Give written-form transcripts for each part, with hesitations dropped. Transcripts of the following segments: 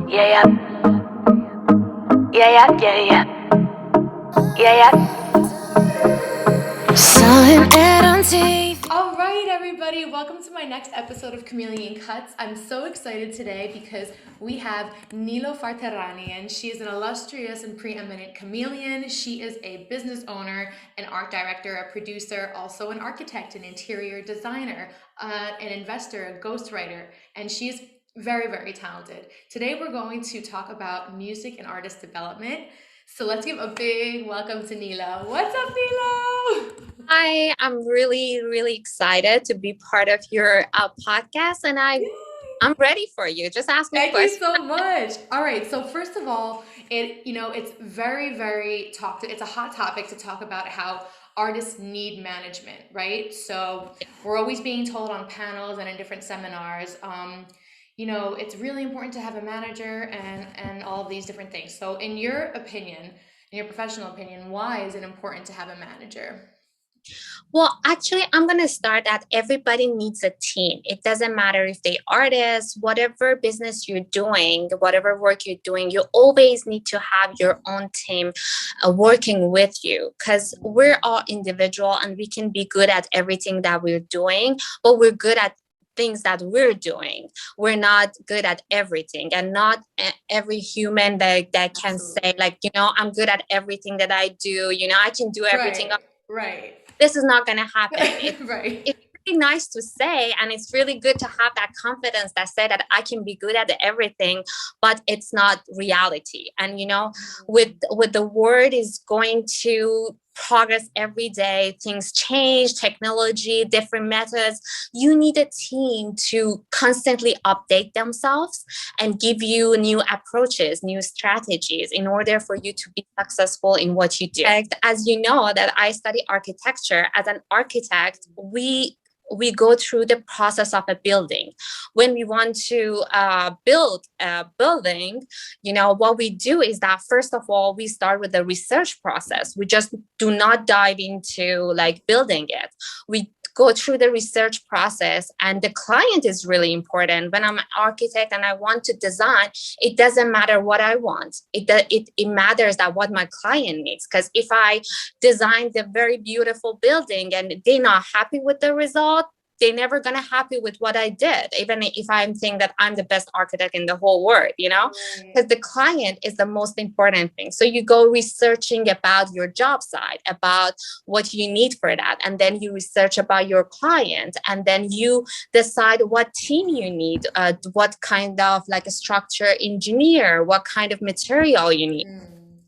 Yeah, yeah, yeah, yeah, yeah, yeah, yeah. Saw an ad on TV. All right, everybody, welcome to my next episode of Chameleon Cuts. I'm so excited today because we have Niloofar Tehranian. She is an illustrious and preeminent chameleon. She is a business owner, an art director, a producer, also an architect, an interior designer, an investor, a ghostwriter, and she's very, very talented. Today, we're going to talk about music and artist development. So let's give a big welcome to Nilo. What's up, Nilo? Hi, I'm really excited to be part of your podcast, and I'm ready for you. Just ask me Thank you questions. so much. All right. So first of all, it's very talked. It's a hot topic to talk about how artists need management, right? So we're always being told on panels and in different seminars, it's really important to have a manager and all of these different things. So in your opinion, in your professional opinion, why is it important to have a manager? Well, actually, I'm going to start that everybody needs a team. It doesn't matter if they artists, whatever business you're doing, whatever work you're doing, you always need to have your own team working with you, because we're all individual and we can be good at everything that we're doing, but we're good at things that we're doing. We're not good at everything, and not every human that can say like, I'm good at everything that I do. I can do everything. Right. This is not going to happen. Right. It's really nice to say, and it's really good to have that confidence that say that I can be good at everything, but it's not reality. And with the world is going to progress every day, things change, technology, different methods. You need a team to constantly update themselves and give you new approaches, new strategies in order for you to be successful in what you do. As you know, that I study architecture. As an architect, we go through the process of a building. When we want to build a building, what we do is that first of all, we start with the research process. We just do not dive into like building it. We go through the research process, and the client is really important. When I'm an architect and I want to design, it doesn't matter what I want. It matters that what my client needs. Because if I design the very beautiful building and they're not happy with the result, they're never gonna happy with what I did, even if I'm saying that I'm the best architect in the whole world, because the client is the most important thing. So you go researching about your job site, about what you need for that, and then you research about your client, and then you decide what team you need, what kind of like a structure engineer, what kind of material you need.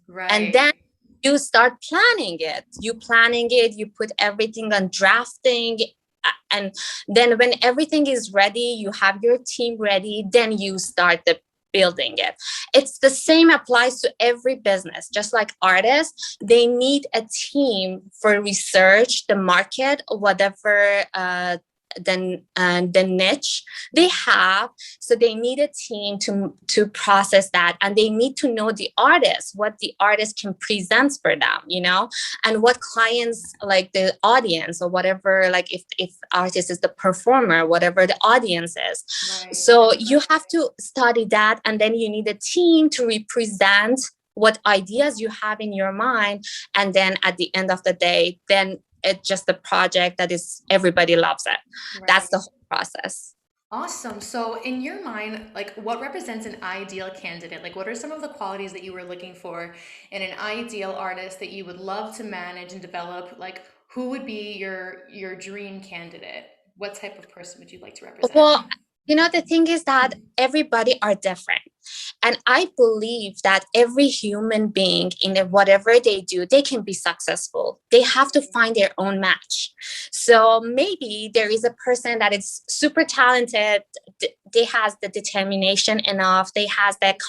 Right. And then you start planning it. You put everything on drafting. And then when everything is ready, you have your team ready, then you start the building it. It's the same applies to every business. Just like artists, they need a team for research, the market, whatever the niche they have. So they need a team to process that, and they need to know the artist, what the artist can present for them, and what clients, like the audience or whatever, like if artist is the performer, whatever the audience is. Right. So you have to study that, and then you need a team to represent what ideas you have in your mind. And then at the end of the day, then it's just a project that is everybody loves it. Right. That's the whole process. Awesome. So in your mind, like what represents an ideal candidate? Like what are some of the qualities that you were looking for in an ideal artist that you would love to manage and develop? Like who would be your dream candidate? What type of person would you like to represent? Well, the thing is that everybody are different. And I believe that every human being in whatever they do, they can be successful. They have to find their own match. So maybe there is a person that is super talented. They has the determination enough. They has that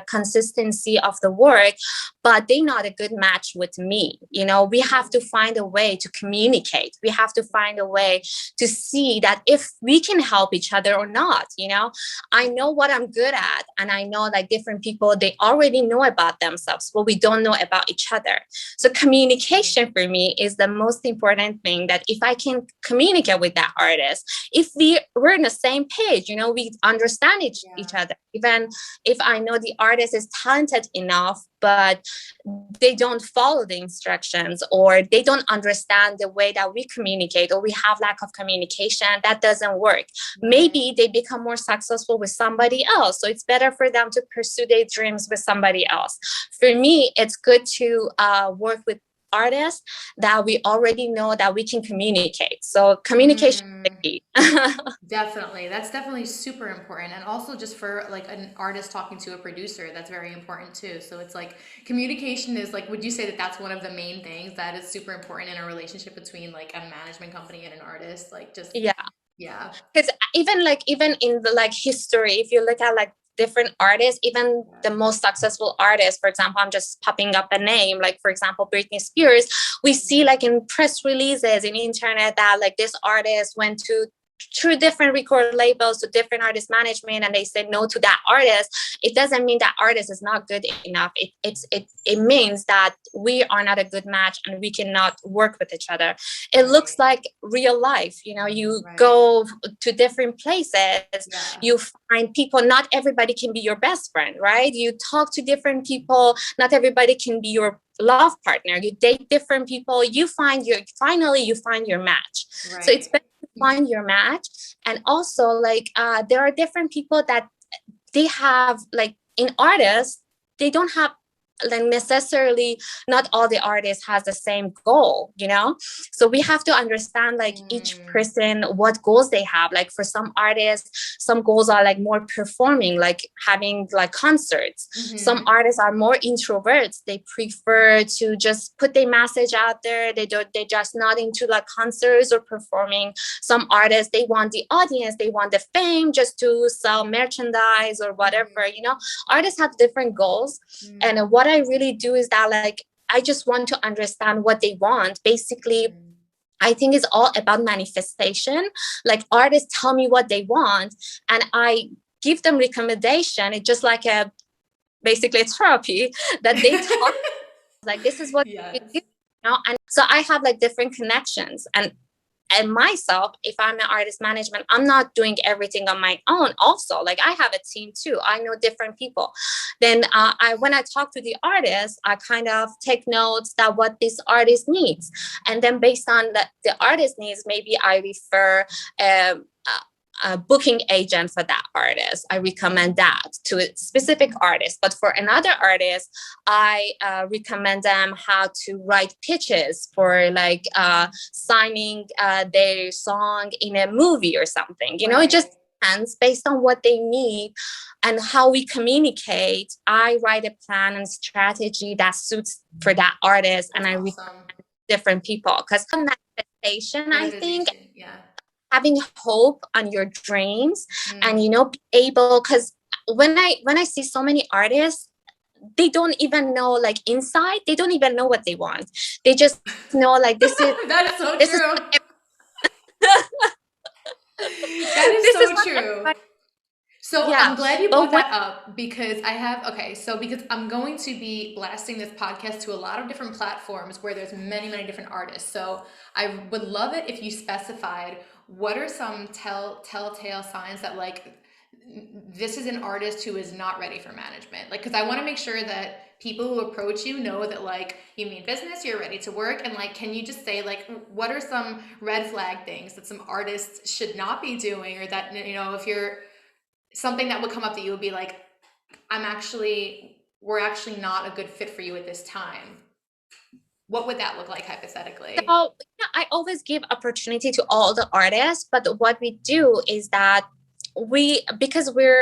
consistency of the work, but they're not a good match with me. We have to find a way to communicate. We have to find a way to see that if we can help each other or not. I know what I'm good at, and I know like different people, they already know about themselves, but we don't know about each other. So communication for me is the most important thing, that if I can communicate with that artist, if we're on the same page, we understand each other. Even if I know the artist is talented enough, but they don't follow the instructions, or they don't understand the way that we communicate, or we have lack of communication, that doesn't work. Maybe they become more successful with somebody else, so it's better for them to pursue their dreams with somebody else. For me, it's good to work with artists that we already know that we can communicate. So communication is the key. Definitely. That's definitely super important. And also just for like an artist talking to a producer, that's very important too. So it's like communication is like, would you say that that's one of the main things that is super important in a relationship between like a management company and an artist? Like just, yeah. Because even in the like history, if you look at like different artists, even the most successful artists, for example, I'm just popping up a name, like for example Britney Spears, we see like in press releases in internet that like this artist went to through different record labels to different artist management, and they said no to that artist. It doesn't mean that artist is not good enough. It means that we are not a good match and we cannot work with each other. It looks like real life, you go to different places, you find people. Not everybody can be your best friend, right? You talk to different people. Not everybody can be your love partner. You date different people. You find your match. So it's better to find your match. And also like there are different people that they have like in artists, they don't have like necessarily, not all the artists has the same goal, so we have to understand like each person what goals they have. Like for some artists, some goals are like more performing, like having like concerts. Some artists are more introverts. They prefer to just put their message out there. They're just not into like concerts or performing. Some artists, they want the audience, they want the fame just to sell merchandise or whatever. Artists have different goals. And what I really do is that like I just want to understand what they want. Basically, I think it's all about manifestation. Like artists tell me what they want and I give them recommendation. It's just like basically a therapy that they talk like this is what you do, and so I have like different connections. And myself, if I'm an artist management, I'm not doing everything on my own. Also, like I have a team too. I know different people. Then when I talk to the artist, I kind of take notes that what this artist needs. And then based on the artist needs, maybe I refer a booking agent for that artist. I recommend that to a specific artist. But for another artist, I recommend them how to write pitches for like signing their song in a movie or something. It just depends based on what they need and how we communicate. I write a plan and strategy that suits for that artist. That's and I recommend different people because manifestation, I think. Having hope on your dreams and able, because when I see so many artists, they don't even know, like inside they don't even know what they want. They just know like this is that's so true. That is so true. So I'm glad you brought that up because because I'm going to be blasting this podcast to a lot of different platforms where there's many, many different artists. So I would love it if you specified what are some telltale signs that like this is an artist who is not ready for management. Like, because I want to make sure that people who approach you know that like you mean business, you're ready to work. And like, can you just say like, what are some red flag things that some artists should not be doing, or that, if you're something that would come up that you would be like, we're actually not a good fit for you at this time. What would that look like hypothetically? So I always give opportunity to all the artists, but what we do is that because we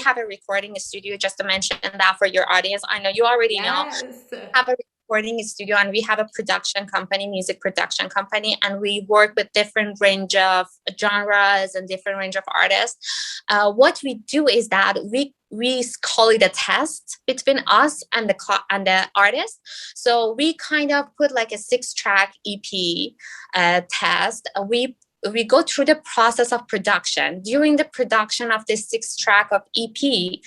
have a recording studio, just to mention that for your audience. I know you already know. Have a recording studio and we have a production company, music production company, and we work with different range of genres and different range of artists. What we do is that we call it a test between us and the artist. So we kind of put like a 6-track EP test. We we go through the process of production. During the production of this 6-track of EP,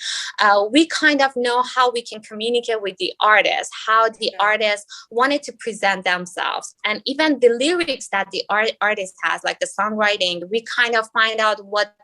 we kind of know how we can communicate with the artist, how the artist wanted to present themselves, and even the lyrics that the artist has, like the songwriting. We kind of find out what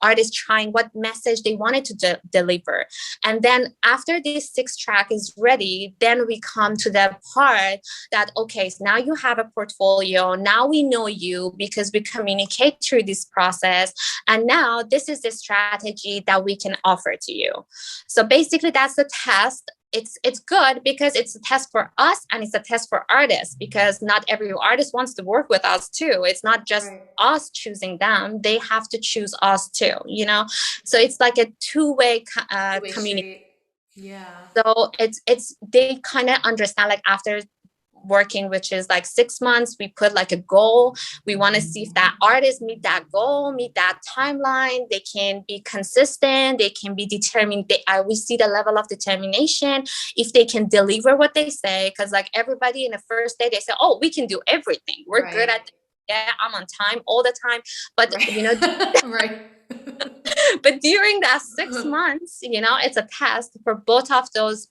artist trying, what message they wanted to deliver. And then after this 6-track is ready, then we come to the part that, okay, so now you have a portfolio. Now we know you because we communicate through this process. And now this is the strategy that we can offer to you. So basically that's the test. It's good because it's a test for us and it's a test for artists, because not every artist wants to work with us too. It's not just us choosing them. They have to choose us too, you know? So it's like a two-way communication. Yeah. So it's they kind of understand, like after working, which is like 6 months, we put like a goal. We want to see if that artist meet that goal, meet that timeline. They can be consistent, they can be determined. We see the level of determination, if they can deliver what they say, because like everybody in the first day they say, oh, we can do everything, we're good at, yeah, I'm on time all the time, but you know but during that 6 months, you know, it's a test for both of those,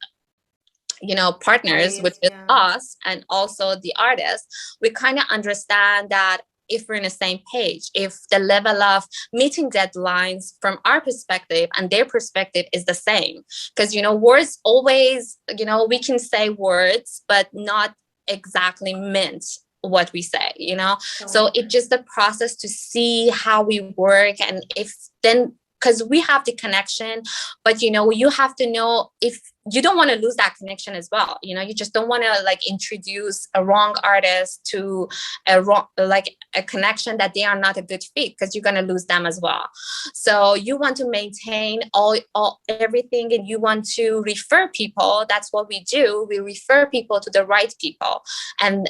you know, partners, which is us and also the artist. We kind of understand that if we're in the same page, if the level of meeting deadlines from our perspective and their perspective is the same. Because, you know, words always, you know, we can say words, but not exactly meant what we say, you know. So it's just the process to see how we work, and if then, because we have the connection, but you know, you have to know, if you don't want to lose that connection as well, you know, you just don't want to like introduce a wrong artist to a wrong, like a connection that they are not a good fit, because you're going to lose them as well. So you want to maintain all everything, and you want to refer people. That's what we do. We refer people to the right people, and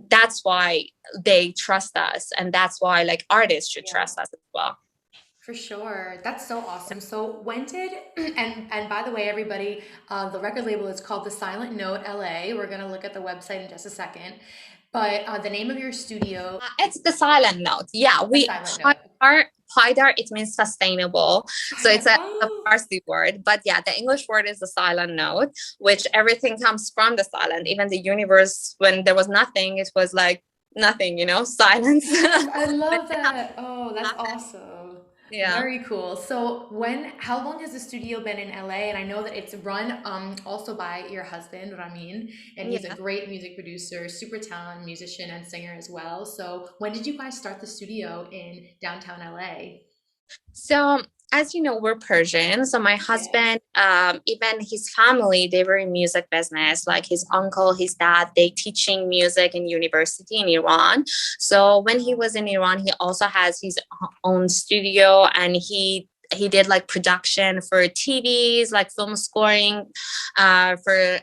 that's why they trust us, and that's why like artists should trust us as well. For sure. That's so awesome. So when did and by the way, everybody, the record label is called The Silent Note LA. We're gonna look at the website in just a second. But the name of your studio, it's The Silent Note. Yeah, we are Pidar, it means sustainable. So it's a Farsi word, but yeah, the English word is the silent note, which everything comes from the silent. Even the universe, when there was nothing, it was like nothing, you know, silence. I love that. Oh, that's awesome. Yeah. Very cool. So how long has the studio been in LA? And I know that it's run also by your husband, Ramin, and he's a great music producer, super talented musician and singer as well. So when did you guys start the studio in downtown LA? So as you know, we're Persian. So my husband, even his family, they were in music business. Like his uncle, his dad, they teaching music in university in Iran. So when he was in Iran, he also has his own studio, and he did like production for TVs, like film scoring, for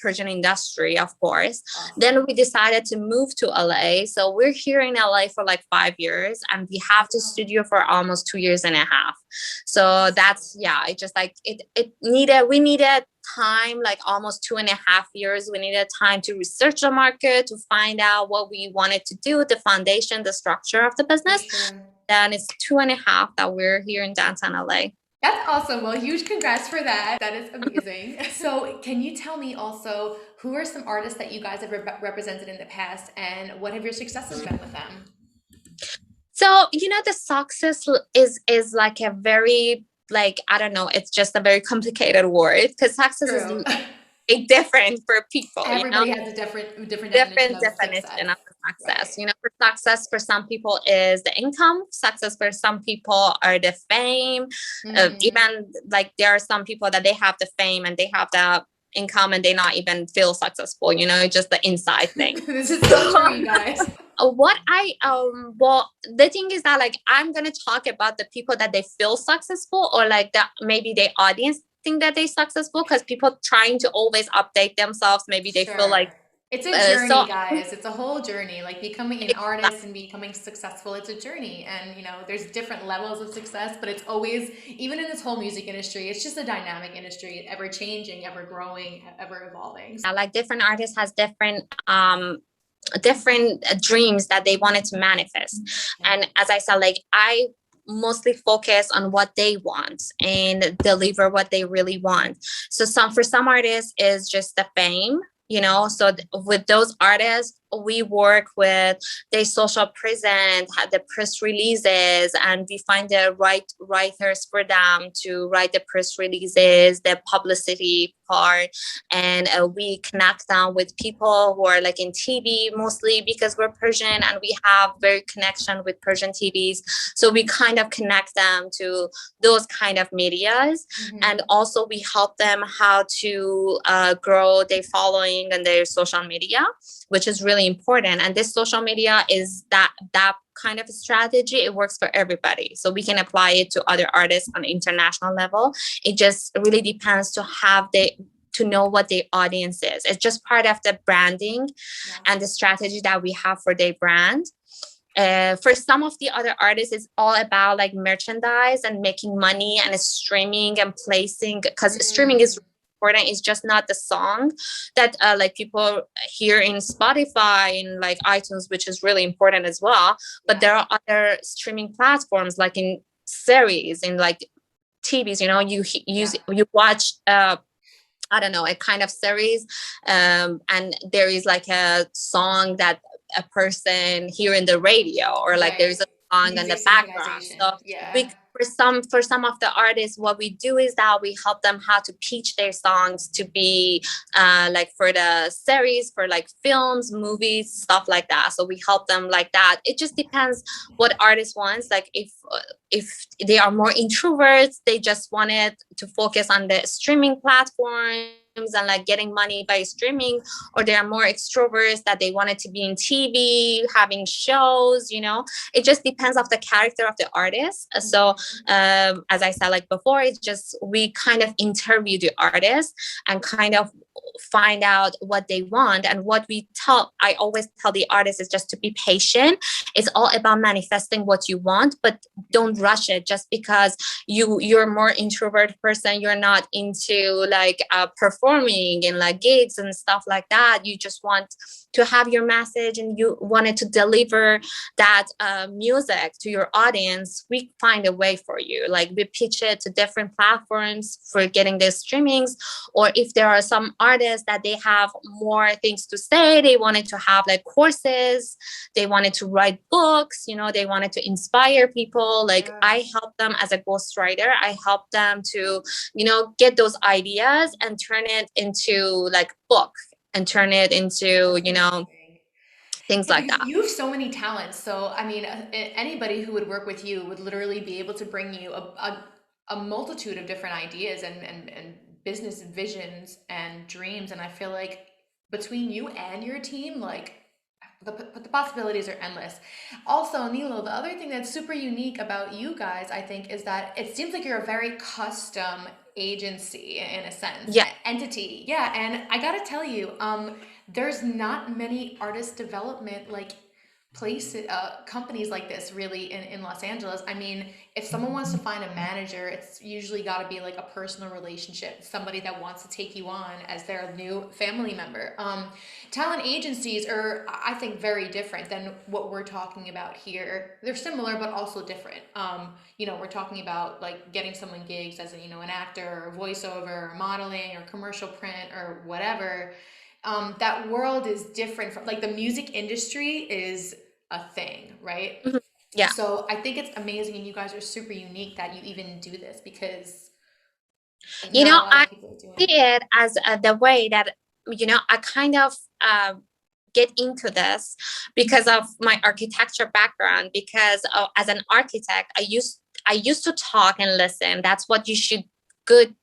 Persian industry, of course. Then we decided to move to LA. So we're here in LA for like 5 years, and we have the studio for almost 2 years and a half. So that's, yeah, it just like we needed time, like almost 2.5 years. We needed time to research the market, to find out what we wanted to do, the foundation, the structure of the business. Then it's 2.5 that we're here in downtown LA. That's awesome. Well, huge congrats for that. That is amazing. So, can you tell me also who are some artists that you guys have represented in the past, and what have your successes been with them? So, you know, the success is like a very, like, I don't know, it's just a very complicated word, because success is different for people. Everybody you know? has a different definition of success. Success. You know, for success for some people is the income. Success for some people are the fame. Even like there are some people that they have the fame and they have the income and they not even feel successful. You know, just the inside thing. This is so true, you guys. Well, the thing is that like I'm gonna talk about the people that they feel successful, or like that maybe the audience think that they're successful, because people trying to always update themselves, maybe they feel like it's a journey, guys. It's a whole journey. Like becoming an artist and becoming successful, it's a journey. And you know, there's different levels of success, but it's always, even in this whole music industry, it's just a dynamic industry, ever changing, ever growing, ever evolving. Like different artists has different different dreams that they wanted to manifest. And as I said, like I mostly focus on what they want and deliver what they really want. So for some artists is just the fame, you know. So with those artists, we work with their social presence, have the press releases, and we find the right writers for them to write the press releases, the publicity part, and we connect them with people who are like in TV, mostly because we're Persian and we have very connection with Persian TVs. So we kind of connect them to those kind of medias. And also we help them how to grow their following and their social media, which is really important. And this social media is that kind of strategy. It works for everybody. So we can apply it to other artists on international level. It just really depends to know what their audience is. It's just part of the branding and the strategy that we have for their brand. For some of the other artists, it's all about like merchandise and making money and streaming and placing, because streaming is important. It's just not the song that like people hear in Spotify and like iTunes, which is really important as well. But there are other streaming platforms like in series, in like TVs, you know, you watch I don't know, a kind of series, and there is like a song that a person hear in the radio, or like there's a song in the background. So for some of the artists, what we do is that we help them how to pitch their songs to be like for the series, for like films, movies, stuff like that. So we help them like that. It just depends what artist wants. Like if they are more introverts, they just wanted to focus on the streaming platforms and like getting money by streaming, or they are more extroverts that they wanted to be in TV, having shows, you know. It just depends of the character of the artist. So as I said like before, it's just we kind of interview the artist and kind of find out what they want. And what I always tell the artist is just to be patient. It's all about manifesting what you want, but don't rush it just because you're more introvert person. You're not into like performing in like gigs and stuff like that. You just want to have your message and you wanted to deliver that music to your audience. We find a way for you. Like we pitch it to different platforms for getting the streamings. Or if there are some artists that they have more things to say, they wanted to have like courses, they wanted to write books, you know, they wanted to inspire people. Like I help them as a ghostwriter. I help them to, you know, get those ideas and turn it into like book, and turn it into, you know, things like that. You have so many talents. So, I mean, anybody who would work with you would literally be able to bring you a multitude of different ideas and business visions and dreams. And I feel like between you and your team, like the possibilities are endless. Also, Nilo, the other thing that's super unique about you guys, I think, is that it seems like you're a very custom agency in a sense, entity. Yeah, and I gotta tell you, there's not many artist development like companies like this really in Los Angeles. I mean, if someone wants to find a manager, it's usually got to be like a personal relationship, somebody that wants to take you on as their new family member. Talent agencies are, I think, very different than what we're talking about here. They're similar, but also different. You know, we're talking about like getting someone gigs as a, you know, an actor or voiceover or modeling or commercial print or whatever. That world is different from like the music industry is a thing, right? Yeah. So I think it's amazing, and you guys are super unique that you even do this, because you know, I see it as the way that, you know, I kind of get into this because of my architecture background. Because as an architect, I used to talk and listen. That's what you should good.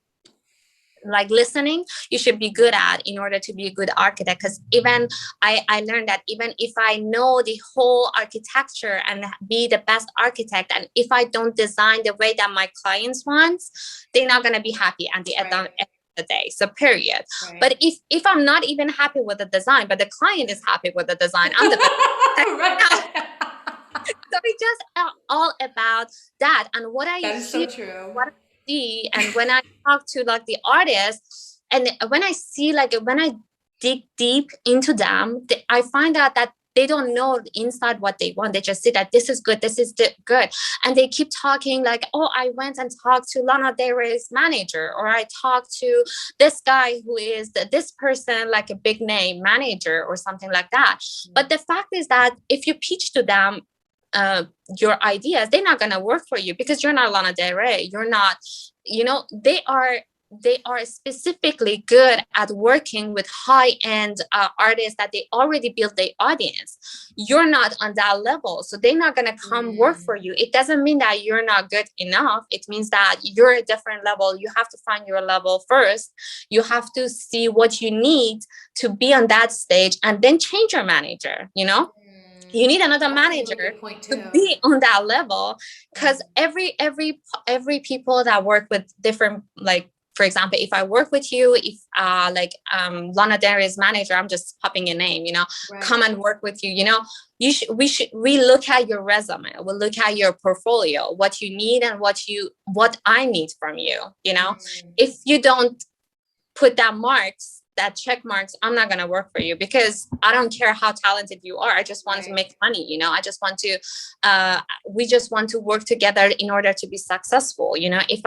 Like listening, you should be good at in order to be a good architect. Because even I learned that even if I know the whole architecture and be the best architect, and if I don't design the way that my clients want, they're not going to be happy at the end of the day. So period. But if I'm not even happy with the design, but the client is happy with the design, I'm the best. So it's just all about that. And what I that is hear, so true. what see, and when I talk to like the artists, and when I see, like when I dig deep into them, I find out that they don't know inside what they want. They just see that this is good, this is good, and they keep talking like, oh, I went and talked to Lana Del Rey's manager, or I talked to this guy who is this person, like a big name manager or something like that. But the fact is that if you pitch to them your ideas, they're not going to work for you, because you're not Lana Del Rey. You're not, they are specifically good at working with high-end artists that they already built their audience. You're not on that level, so they're not going to come work for you. It doesn't mean that you're not good enough. It means that you're a different level. You have to find your level first. You have to see what you need to be on that stage, and then change your manager. You need another manager to be on that level, because every people that work with different, like, for example, if I work with you, if Lana Del Rey's manager, I'm just popping a name, come and work with you, we look at your resume, we'll look at your portfolio, what you need and what I need from you. If you don't put that check marks, I'm not going to work for you, because I don't care how talented you are. I just want to make money. I just want to, we just want to work together in order to be successful. If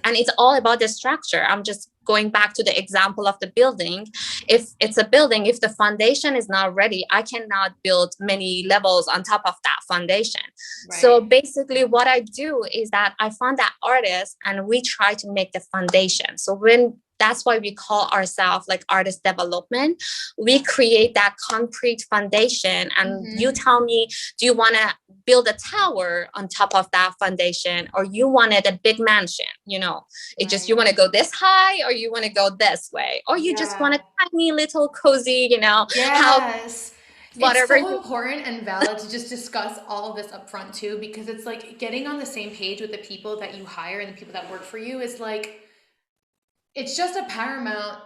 and it's all about the structure. I'm just going back to the example of the building. If it's a building, if the foundation is not ready, I cannot build many levels on top of that foundation. So basically what I do is that I find that artist and we try to make the foundation. So that's why we call ourselves like artist development. We create that concrete foundation, and you tell me, do you want to build a tower on top of that foundation, or you wanted a big mansion? It just, you want to go this high, or you want to go this way, or you just want a tiny little cozy, Yes. Whatever. It's so important and valid to just discuss all of this up front too, because it's like getting on the same page with the people that you hire and the people that work for you is like, it's just a paramount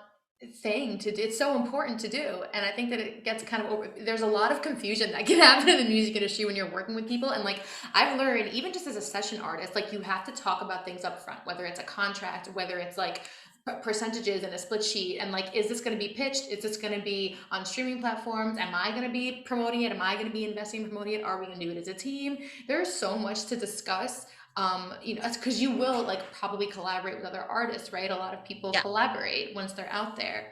thing to do. It's so important to do. And I think that it gets kind of there's a lot of confusion that can happen in the music industry when you're working with people. And like, I've learned, even just as a session artist, like you have to talk about things up front, whether it's a contract, whether it's like percentages and a split sheet, and like, is this going to be pitched? Is this going to be on streaming platforms? Am I going to be promoting it? Am I going to be investing in promoting it? Are we going to do it as a team? There's so much to discuss. Because you will like probably collaborate with other artists, right? A lot of people collaborate once they're out there.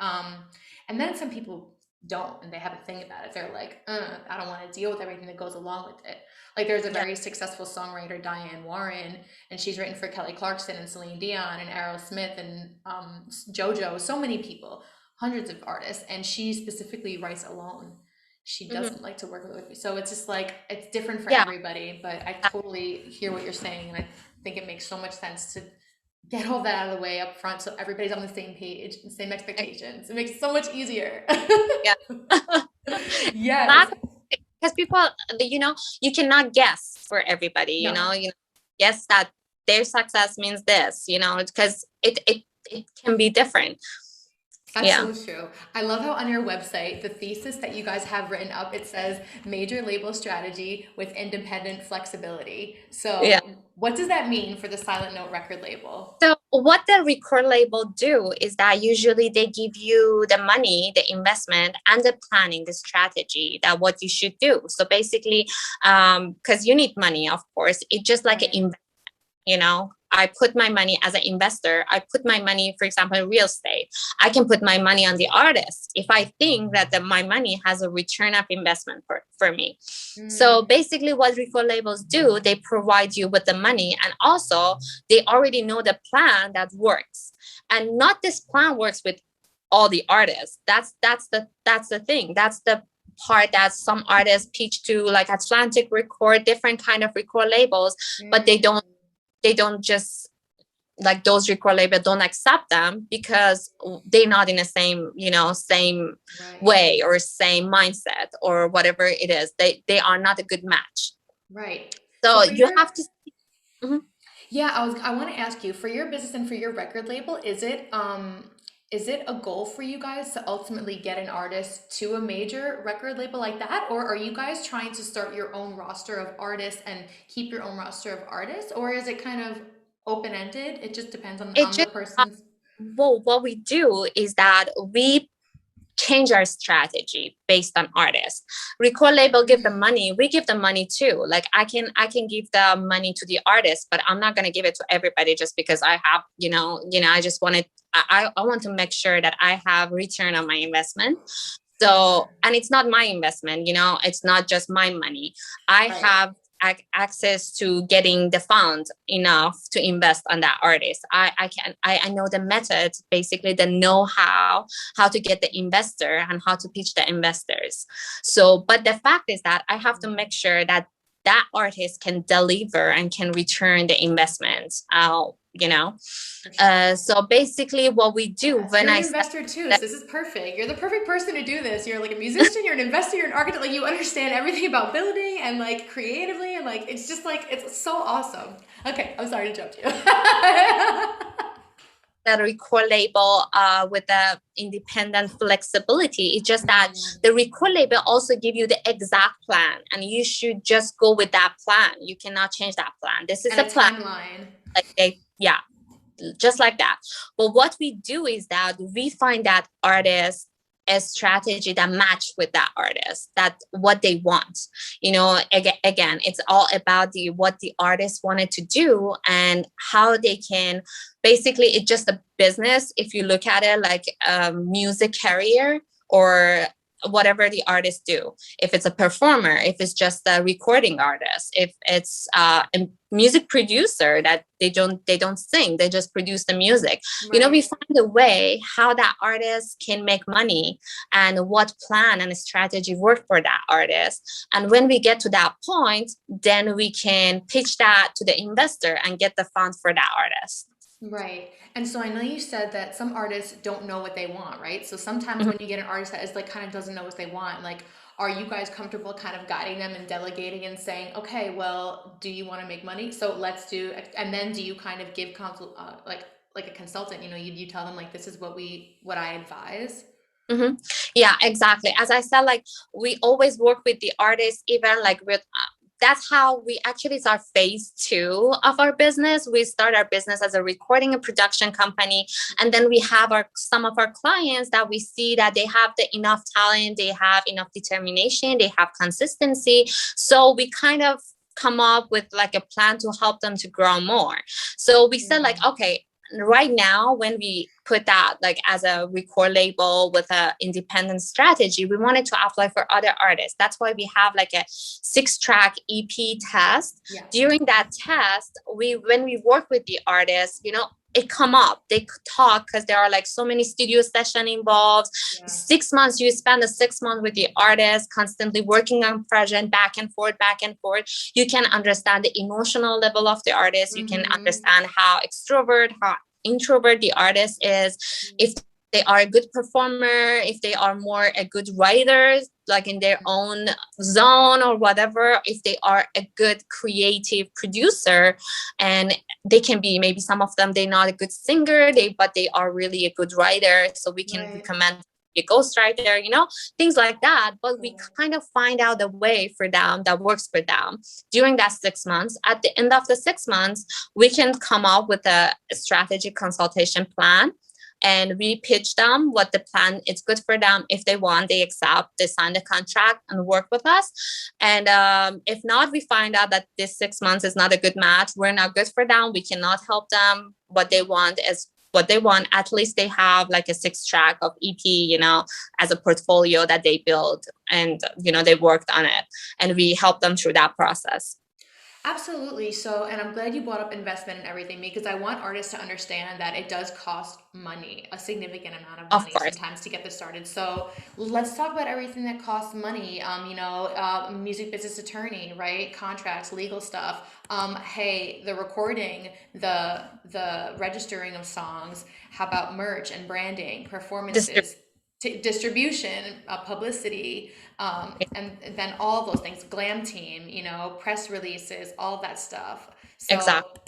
And then some people don't, and they have a thing about it. They're like, I don't want to deal with everything that goes along with it. Like there's a very successful songwriter, Diane Warren, and she's written for Kelly Clarkson and Celine Dion and Aerosmith and JoJo, so many people, hundreds of artists, and she specifically writes alone. She doesn't like to work with me. So it's just like, it's different for everybody, but I totally hear what you're saying. And I think it makes so much sense to get all that out of the way up front, so everybody's on the same page and same expectations. It makes it so much easier. Yes. Because people, you cannot guess for everybody, you guess that their success means this, because it can be different. That's so true. I love how on your website, the thesis that you guys have written up, it says major label strategy with independent flexibility. So what does that mean for the Silent Note record label? So what the record label do is that usually they give you the money, the investment, and the planning, the strategy that what you should do. So basically, because you need money, of course, it's just like an investment, I put my money as an investor. I put my money, for example, in real estate. I can put my money on the artist if I think that my money has a return of investment for me. So basically what record labels do, they provide you with the money, and also they already know the plan that works. And not this plan works with all the artists. That's the thing. That's the part that some artists pitch to, like Atlantic Record, different kind of record labels, but they don't just, like, those record labels don't accept them because they're not in the same way or same mindset or whatever it is. They are not a good match. Right. So you have to. Yeah, I want to ask you, for your business and for your record label, is it a goal for you guys to ultimately get an artist to a major record label like that? Or are you guys trying to start your own roster of artists and keep your own roster of artists? Or is it kind of open-ended? It just depends on the person's... Well, what we do is that we change our strategy based on artists. Record label give the money, we give the money too. Like I can give the money to the artist, but I'm not going to give it to everybody just because I have, I just wanted, I want to make sure that I have return on my investment. So, and it's not my investment, it's not just my money. I have access to getting the funds enough to invest on that artist. I know the methods, basically the know-how to get the investor and how to pitch the investors. So, but the fact is that I have to make sure that artist can deliver and can return the investment. So basically what we do when you're an investor too, so this is perfect. You're the perfect person to do this. You're like a musician, you're an investor, you're an architect, like you understand everything about building and like creatively, and like it's just like it's so awesome. Okay, I'm sorry to jump you. That record label with the independent flexibility. It's just that the record label also give you the exact plan, and you should just go with that plan. You cannot change that plan. This is and a plan. Timeline. Like just like that. But what we do is that we find that artist a strategy that match with that artist, that what they want. Again, it's all about what the artist wanted to do and how they can, basically it's just a business. If you look at it like a music career or whatever the artists do, if it's a performer, if it's just a recording artist, if it's a music producer that they don't sing, they just produce the music. Right. We find a way how that artist can make money and what plan and strategy work for that artist. And when we get to that point, then we can pitch that to the investor and get the funds for that artist. Right. And so I know you said that some artists don't know what they want, right? So sometimes when you get an artist that is like kind of doesn't know what they want, like, are you guys comfortable kind of guiding them and delegating and saying, okay, well, do you want to make money? So let's do, and then do you kind of give like a consultant, you tell them like, this is what I advise. Mm-hmm. Yeah, exactly. As I said, like we always work with the artists, even like with that's how we actually start phase 2 of our business. We start our business as a recording and production company. And then we have some of our clients that we see that they have enough talent, they have enough determination, they have consistency. So we kind of come up with like a plan to help them to grow more. So we said like, okay, right now, when we put that like as a record label with an independent strategy, we wanted to apply for other artists. That's why we have like a 6-track EP test. Yeah. During that test, when we work with the artists, it come up, they talk, because there are like so many studio session involved. 6 months, you spend the 6 months with the artist, constantly working on project back and forth. You can understand the emotional level of the artist. You can understand how extrovert, how introvert the artist is, if they are a good performer, if they are more a good writer, like in their own zone or whatever, if they are a good creative producer, and they can be, maybe some of them, they're not a good singer, but they are really a good writer. So we can recommend a ghostwriter, things like that. But we kind of find out the way for them that works for them during that 6 months. At the end of the 6 months, we can come up with a strategy consultation plan, and we pitch them what the plan is good for them. If they want, they accept, they sign the contract and work with us. And if not, we find out that this 6 months is not a good match, we're not good for them, we cannot help them. What they want is what they want. At least they have like a 6-track of EP, as a portfolio that they build, and they worked on it, and we help them through that process. Absolutely. So, and I'm glad you brought up investment and everything, because I want artists to understand that it does cost money, a significant amount of money sometimes to get this started. So let's talk about everything that costs money. Music business attorney, right? Contracts, legal stuff. Hey, the recording, the registering of songs. How about merch and branding, performances? Distribution, publicity, and then all those things, glam team, press releases, all that stuff. So, exactly.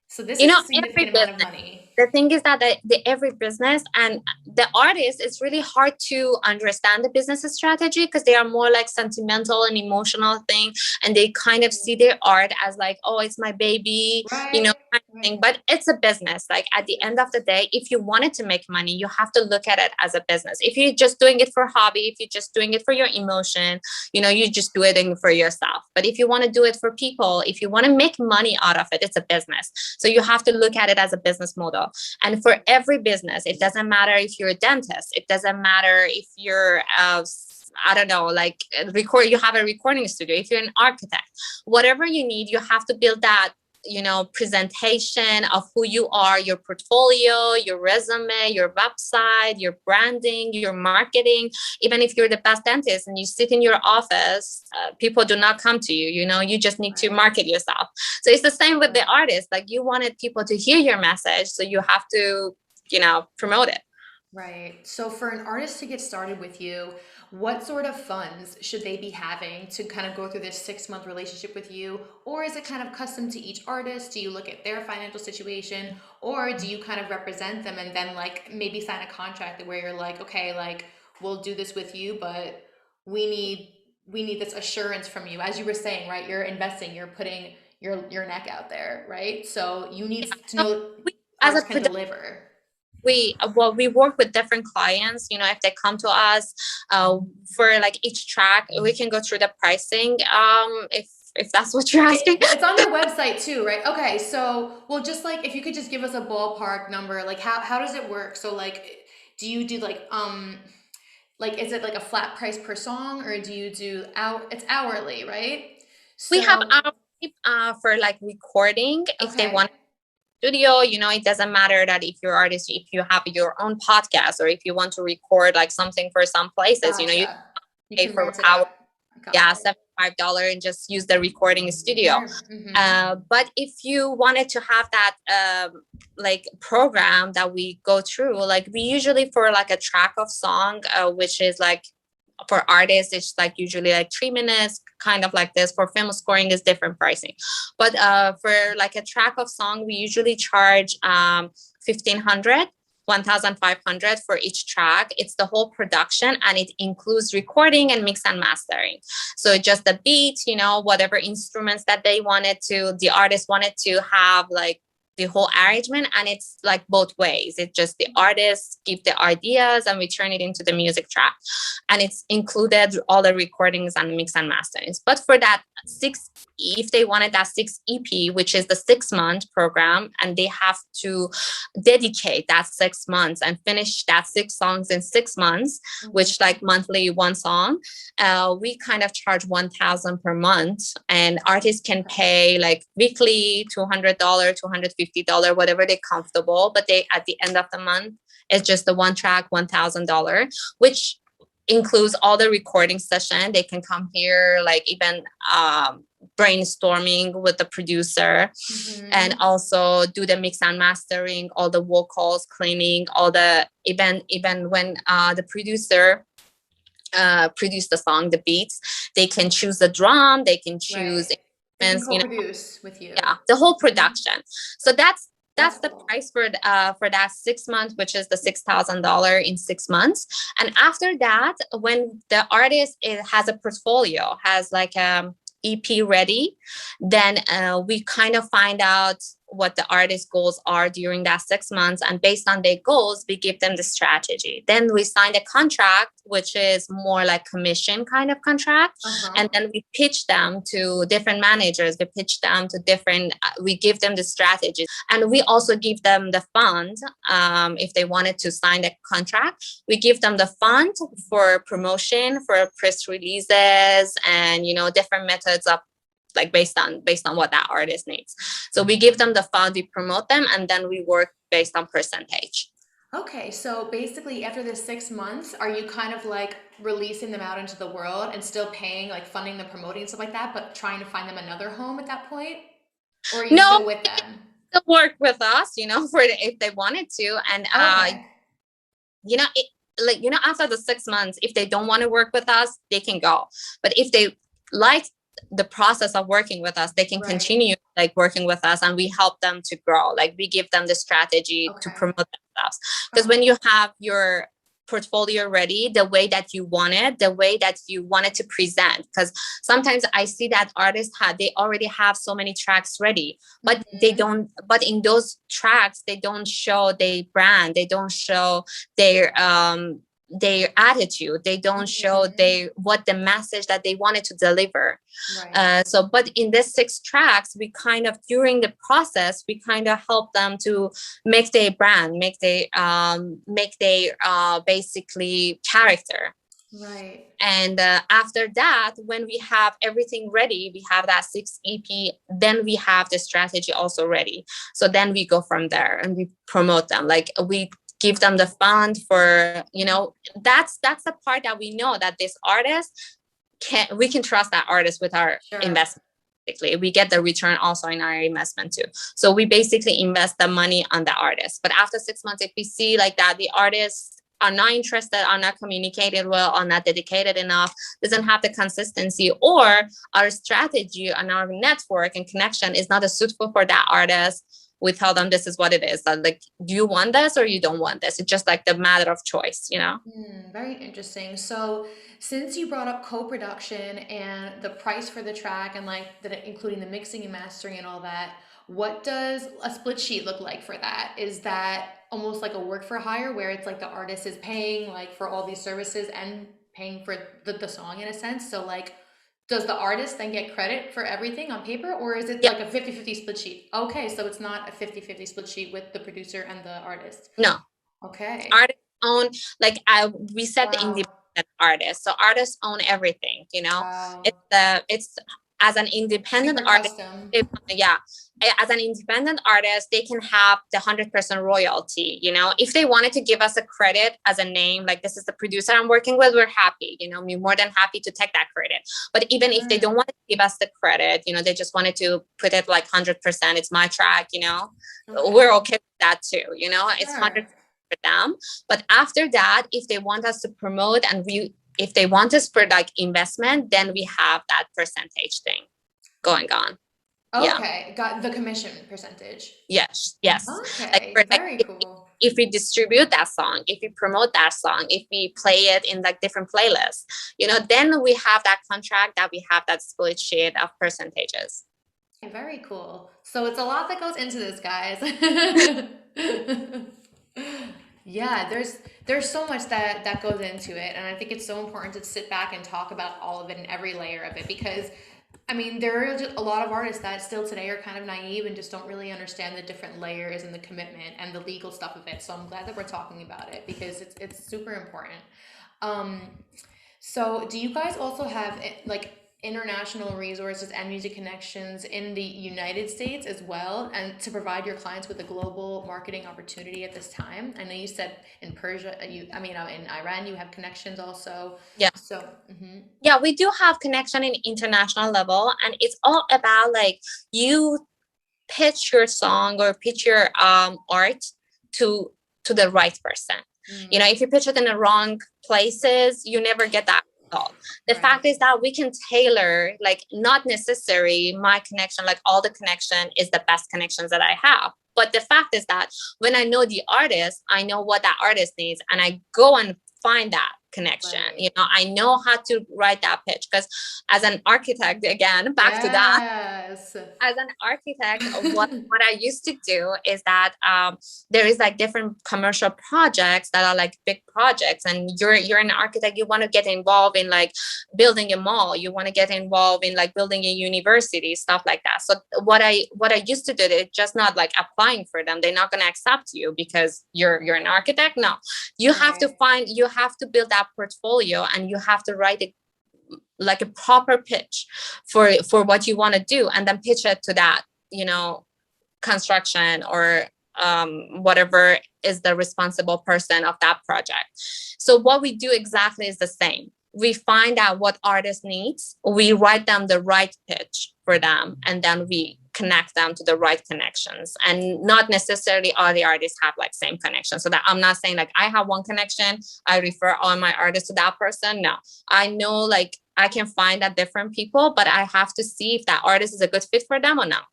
So this is a significant amount of money. the thing is that every business and the artist, it's really hard to understand the business strategy because they are more like sentimental and emotional thing, and they kind of see their art as like, oh, it's my baby, you know, Right. kind of thing. But it's a business. Like at the end of the day, if you wanted to make money, you have to look at it as a business. If you're just doing it for hobby, if you're just doing it for your emotion, you know, you just do it for yourself. But if you want to do it for people, if you want to make money out of it, it's a business. So you have to look at it as a business model. And for every business, it doesn't matter if you're a dentist, it doesn't matter if you're I don't know, like you have a recording studio, if you're an architect, whatever you need, you have to build that, you know, presentation of who you are, your portfolio, your resume, your website, your branding, your marketing. Even if you're the best dentist and you sit in your office, people do not come to you, you know, you just need to market yourself. So it's the same with the artist. Like you wanted people to hear your message, so you have to, you know, promote it. Right. So for an artist to get started with you, what sort of funds should they be having to kind of go through this 6 month relationship with you? Or is it kind of custom to each artist? Do you look at their financial situation, or do you kind of represent them and then like maybe sign a contract where you're like, okay, like we'll do this with you, but we need we need this assurance from you. As you were saying, right? You're investing, you're putting your neck out there, right? So you need to So know we, as a artists can producer, deliver. we work with different clients, you know, if they come to us for like each track, we can go through the pricing, if that's what you're asking. It's on your website too, right? Okay, so well, just like if you could just give us a ballpark number, like how does it work? So like, do you do like is it like a flat price per song, or do you do it's hourly, right? We have So our for like recording, if they okay, want studio, you know, it doesn't matter that if you're artist, if you have your own podcast, or if you want to record like something for some places, you know, you gotcha. You pay can for rent it hour, out. Got yeah, it. $75 and just use the recording studio. Sure. Mm-hmm. But if you wanted to have that like program that we go through, like we usually for like a track of song, which is like for artists, it's like usually like 3 minutes, kind of like this. For film scoring is different pricing. But for like a track of song, we usually charge 1,500 1,500 for each track. It's the whole production, and it includes recording and mix and mastering. So just the beat, you know, whatever instruments that the artist wanted to have, like the whole arrangement. And it's like both ways. It's just the artists give the ideas and we turn it into the music track. And it's included all the recordings and mix and masterings. But for that if they wanted that 6 EP, which is the 6 month program, and they have to dedicate that 6 months and finish that 6 songs in 6 months, which like monthly one song, we kind of charge 1,000 per month, and artists can pay like weekly $200, $250, whatever they're comfortable. But they at the end of the month, it's just the one track, $1,000, which includes all the recording session. They can come here, like even brainstorming with the producer, and also do the mix and mastering, all the vocals, cleaning, all the even when the producer produce the song, the beats, they can choose the drum, they can choose They can you know, co-produce with you. yeah, the whole production. So that's the cool. price for that 6 months, which is the $6,000 in 6 months. And after that, when the artist has a portfolio, has like EP ready, then we kind of find out what the artist's goals are during that 6 months, and based on their goals, we give them the strategy. Then we sign a contract, which is more like commission kind of contract, and then we pitch them to different managers. We pitch them to different. We give them the strategies, and we also give them the fund. If they wanted to sign the contract, we give them the fund for promotion, for press releases, and you know, different methods of like based on what that artist needs. So we give them the fund, we promote them, and then we work based on percentage. Okay, so basically after the 6 months, are you kind of like releasing them out into the world and still paying, like funding the promoting and stuff like that, but trying to find them another home at that point? Or are you No, still with them? they'll work with us, you know, for if they wanted to. And Okay. you know, like, you know, after the 6 months, if they don't want to work with us, they can go. But if they like the process of working with us, they can continue like working with us, and we help them to grow. Like we give them the strategy to promote themselves. Because when you have your portfolio ready the way that you want it, the way that you want it to present, because sometimes I see that artists they already have so many tracks ready, but they don't, but in those tracks they don't show their brand, they don't show their attitude, they don't show what the message that they wanted to deliver. So but in this 6 tracks, we kind of, during the process, we kind of help them to make their brand, make their basically character. And after that, when we have everything ready, we have that 6 EP, then we have the strategy also ready. So then we go from there and we promote them. Like we give them the fund for, you know, that's the part that we know that this artist we can trust that artist with our investment. Basically, we get the return also in our investment too. So we basically invest the money on the artist. But after 6 months, if we see like that the artists are not interested, are not communicated well, are not dedicated enough, doesn't have the consistency, or our strategy and our network and connection is not as suitable for that artist, we tell them this is what it is. Like, do you want this or you don't want this? It's just like the matter of choice, you know? Very interesting. So since you brought up co-production and the price for the track and like including the mixing and mastering and all that, what does a split sheet look like for that? Is that almost like a work for hire where it's like the artist is paying like for all these services and paying for the song in a sense? So like, does the artist then get credit for everything on paper, or is it like a 50-50 split sheet? Okay, so it's not a 50-50 split sheet with the producer and the artist. No. Okay. Artists own, like we said, the independent artist. So artists own everything, you know. It's as an independent artist, as an independent artist, they can have the 100% royalty, you know. If they wanted to give us a credit as a name, like this is the producer I'm working with, we're happy, you know, we're more than happy to take that credit. But even if they don't want to give us the credit, you know, they just wanted to put it like 100%, it's my track, you know, we're okay with that too, you know, it's 100% for them. But after that, if they want us to promote and if they want us for like investment, then we have that percentage thing going on. Okay, got the commission percentage. Yes. Okay, like, very cool. If we distribute that song, if we promote that song, if we play it in like different playlists, you know, then we have that contract, that we have that split sheet of percentages. Very cool. So it's a lot that goes into this, guys. Yeah, there's so much that goes into it, and I think it's so important to sit back and talk about all of it and every layer of it, because I mean, there are just a lot of artists that still today are kind of naive and just don't really understand the different layers and the commitment and the legal stuff of it. So I'm glad that we're talking about it because it's super important. So do you guys also have like international resources and music connections in the United States as well, and to provide your clients with a global marketing opportunity at this time? I know you said in Persia, in Iran, you have connections also. Yeah. So, yeah, we do have connection in international level, and it's all about like you pitch your song or pitch your art to the right person. You know, if you pitch it in the wrong places, you never get that. The fact is that we can tailor, like, not necessarily my connection, like all the connection is the best connections that I have. But the fact is that when I know the artist, I know what that artist needs, and I go and find that connection. You know, I know how to write that pitch, because as an architect, again, back to that, as an architect, what I used to do is that there is like different commercial projects that are like big projects, and you're an architect, you want to get involved in like building a mall, you want to get involved in like building a university, stuff like that. So what I used to do is just not like applying for them, they're not going to accept you because you're an architect. No, you have to build that portfolio, and you have to write it like a proper pitch for what you want to do, and then pitch it to that, you know, construction or whatever is the responsible person of that project. So what we do exactly is the same. We find out what artist needs, we write them the right pitch for them, and then we connect them to the right connections, and not necessarily all the artists have like same connection. So that I'm not saying like I have one connection, I refer all my artists to that person. No, I know like I can find that different people, but I have to see if that artist is a good fit for them or not.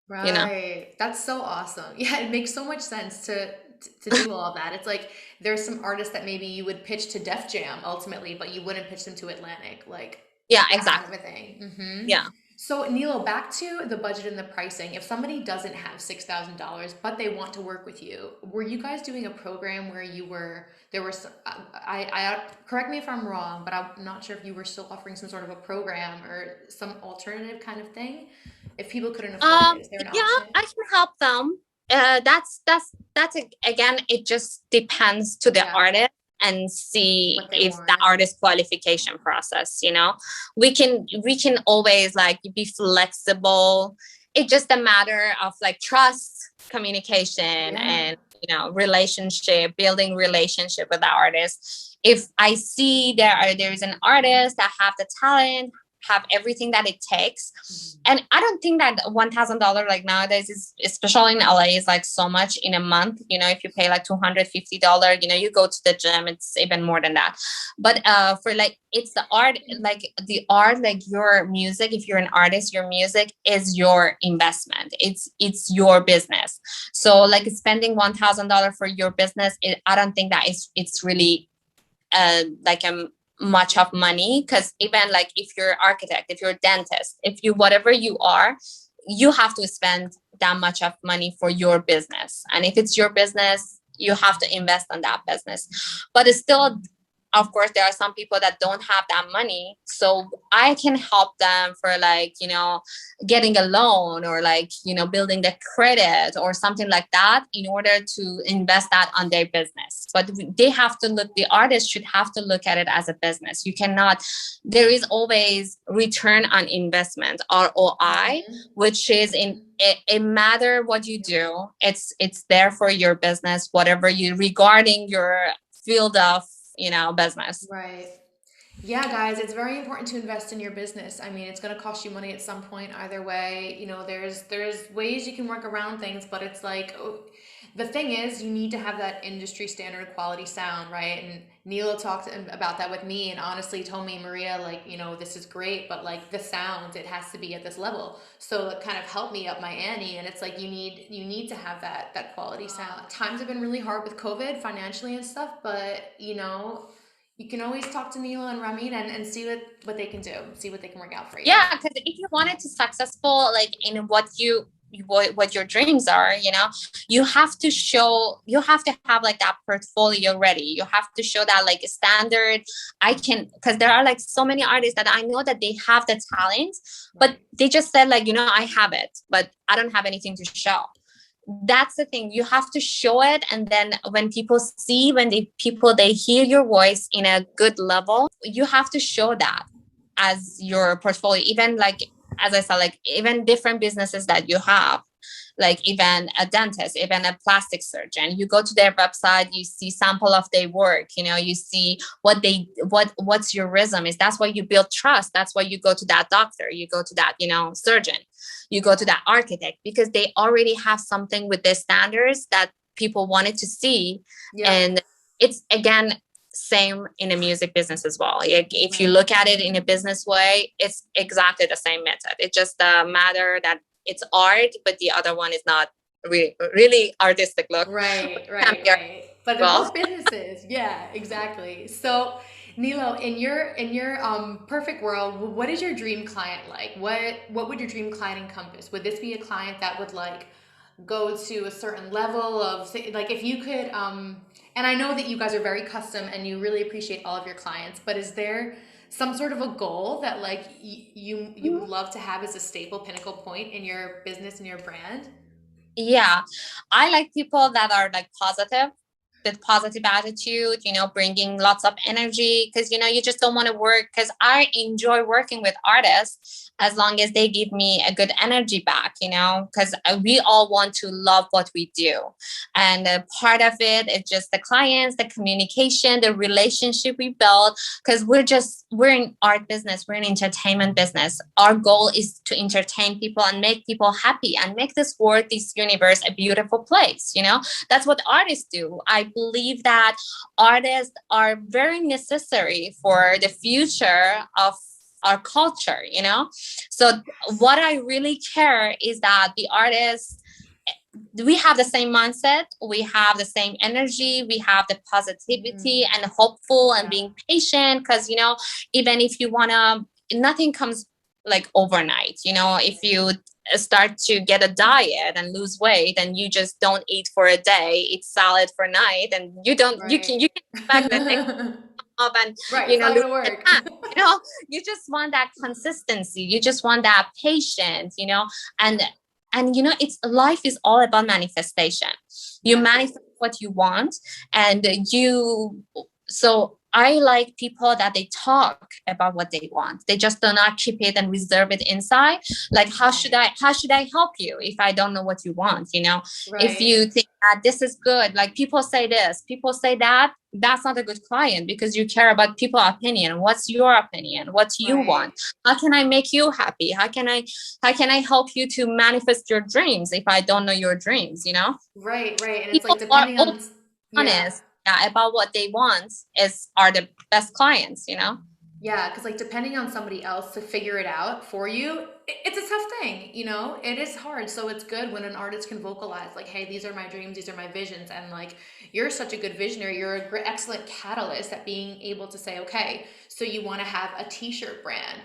You know? Right. That's so awesome. Yeah, it makes so much sense to do all of that. It's like there's some artists that maybe you would pitch to Def Jam ultimately, but you wouldn't pitch them to Atlantic, like Yeah, that kind of exactly. a thing. Hmm. Yeah. So Nilo, back to the budget and the pricing. If somebody doesn't have $6,000, but they want to work with you, were you guys doing a program where you were there was I correct me if I'm wrong, but I'm not sure if you were still offering some sort of a program or some alternative kind of thing? If people couldn't afford it, is there an Yeah, option? I can help them. Again, it just depends to the Yeah, artist and see what they if the want. artist qualification process, we can always like be flexible. It's just a matter of like trust, communication, Yeah. and relationship, building relationship with the artist. If I see there's an artist that have the talent, have everything that it takes, and I don't think that $1,000 like nowadays is, especially in LA, is like so much in a month. If you pay like $250, you go to the gym, it's even more than that. But for like, it's the art, like your music. If you're an artist, your music is your investment. It's your business. So like spending $1,000 for your business, I don't think that it's really like a much of money, because even like if you're an architect, if you're a dentist, if you whatever you are, you have to spend that much of money for your business. And if it's your business, you have to invest in that business. But it's still, of course, there are some people that don't have that money, so I can help them for like getting a loan, or like building the credit or something like that, in order to invest that on their business. But the artist should have to look at it as a business. You cannot There is always return on investment, ROI, which is in it matter what you do, it's there for your business, whatever you regarding your field of business. Right. Yeah, guys, it's very important to invest in your business. I mean, it's going to cost you money at some point either way. There's ways you can work around things, but it's like the thing is, you need to have that industry standard quality sound, right? And Neela talked about that with me, and honestly told me, Maria, like, this is great, but like the sound, it has to be at this level. So it kind of helped me up my ante, and it's like you need to have that quality sound. Times have been really hard with COVID financially and stuff, but you can always talk to Neela and Ramin and see what they can do, see what they can work out for you. Yeah, because if you wanted to successful like in what your dreams are, you have to have like that portfolio ready. You have to show that like standard. Because there are like so many artists that I know that they have the talent, but they just said like, I have it, but I don't have anything to show. That's the thing. You have to show it, and then when people see, they hear your voice in a good level, you have to show that as your portfolio. Even like, as I said, like even different businesses that you have, like even a dentist, even a plastic surgeon, you go to their website, you see sample of their work, you see what's your resume is. That's why you build trust. That's why you go to that doctor, you go to that surgeon, you go to that architect, because they already have something with their standards that people wanted to see. Yeah. And it's, again, same in a music business as well. If you look at it in a business way, it's exactly the same method. It's just a matter that it's art, but the other one is not really artistic look. Right. But they're Well, both businesses. Yeah, exactly. So, Nilo, in your perfect world, what is your dream client like? What would your dream client encompass? Would this be a client that would like go to a certain level of, like, if you could and I know that you guys are very custom and you really appreciate all of your clients, but is there some sort of a goal that like you would love to have as a staple pinnacle point in your business and your brand? yeah, I like people that are like positive. with positive attitude, bringing lots of energy, because, you just don't want to work, because I enjoy working with artists as long as they give me a good energy back, because we all want to love what we do. And part of it is just the clients, the communication, the relationship we build, because we're in art business, we're in entertainment business. Our goal is to entertain people and make people happy and make this world, this universe, a beautiful place. That's what artists do. I believe that artists are very necessary for the future of our culture. So what I really care is that the artists, we have the same mindset, we have the same energy, we have the positivity and hopeful and being patient, because even if you want to, nothing comes like overnight. If you start to get a diet and lose weight and you just don't eat for a day, eat salad for a night, and you can expect that next up and it's not gonna work. You just want that consistency, you just want that patience, and it's life is all about manifestation. You manifest what you want, and so I like people that they talk about what they want. They just do not keep it and reserve it inside. Like, how should I help you if I don't know what you want? If you think that this is good, like people say this, people say that, that's not a good client, because you care about people's opinion. What's your opinion? What do you want? How can I make you happy? How can I help you to manifest your dreams if I don't know your dreams? Right. And people it's like depending on honest about what they want are the best clients. Yeah, because like depending on somebody else to figure it out for you, it's a tough thing, it is hard. So it's good when an artist can vocalize like, hey, these are my dreams, these are my visions. And like, you're such a good visionary, you're a great, excellent catalyst at being able to say, okay, so you want to have a t-shirt brand.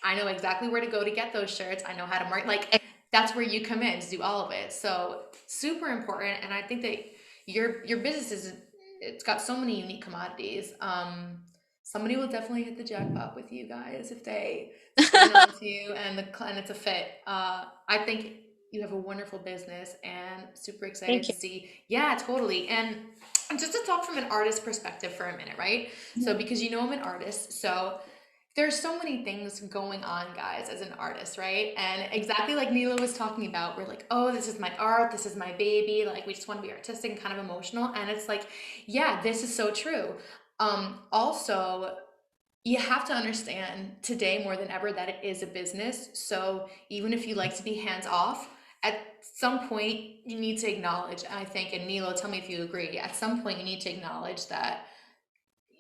I know exactly where to go to get those shirts. I know how to market. Like, that's where you come in to do all of it. So super important. And I think that your business it's got so many unique commodities. Somebody will definitely hit the jackpot with you guys if they sign on to you and it's a fit. I think you have a wonderful business and super excited to see. Yeah, totally. And just to talk from an artist perspective for a minute, right? So because I'm an artist, so there's so many things going on, guys, as an artist, right? And exactly like Nilo was talking about, we're like, oh, this is my art, this is my baby. Like, we just want to be artistic and kind of emotional. And it's like, yeah, this is so true. Also, you have to understand today more than ever that it is a business. So even if you like to be hands off, at some point you need to acknowledge, I think, and Nilo, tell me if you agree, at some point you need to acknowledge that